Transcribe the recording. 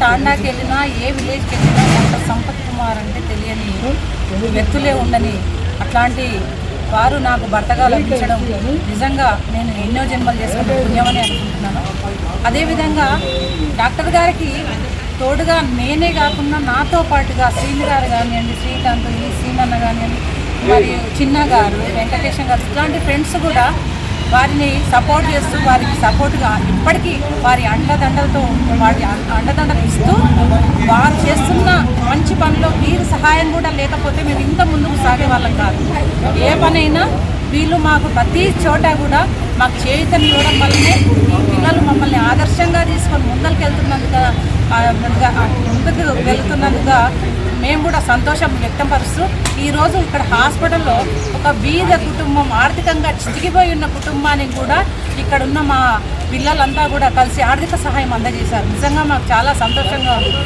తాండాకి వెళ్ళినా ఏ విలేజ్కి వెళ్ళినా డాక్టర్ సంపత్ కుమార్ అంటే తెలియని వ్యక్తులే ఉండని అట్లాంటి వారు నాకు భర్తగా లభించడం నిజంగా నేను ఎన్నో జన్మలు చేసుకున్న పుణ్యమని అనుకుంటున్నాను. అదేవిధంగా డాక్టర్ గారికి తోడుగా నేనే కాకుండా నాతో పాటుగా శ్రీని గారు కానివ్వండి, శ్రీకాంత్, ఈ సీనన్న కానివ్వండి, మరియు చిన్న గారు, వెంకటేశం గారు, ఇట్లాంటి ఫ్రెండ్స్ కూడా వారిని సపోర్ట్ చేస్తూ వారికి సపోర్ట్గా ఇప్పటికీ వారి అండదండలతో వారి అండదండలు ఇస్తూ వారు చేస్తున్న మంచి పనిలో వీరి సహాయం కూడా లేకపోతే మేము ఇంత ముందుకు సాగే వాళ్ళం కాదు. ఏ పనైనా వీళ్ళు మాకు ప్రతి చోట కూడా మాకు చేయుతని ఇవ్వడం వల్లనే ఈ పిల్లలు మమ్మల్ని ఆదర్శంగా తీసుకొని ముందుకు వెళ్తున్నందుగా మేము కూడా సంతోషం వ్యక్తపరుస్తూ ఈరోజు ఇక్కడ హాస్పిటల్లో ఒక బీద కుటుంబం, ఆర్థికంగా చితికిపోయి ఉన్న కుటుంబానికి కూడా ఇక్కడున్న మా పిల్లలంతా కూడా కలిసి ఆర్థిక సహాయం అందజేశారు. నిజంగా మాకు చాలా సంతోషంగా ఉంది.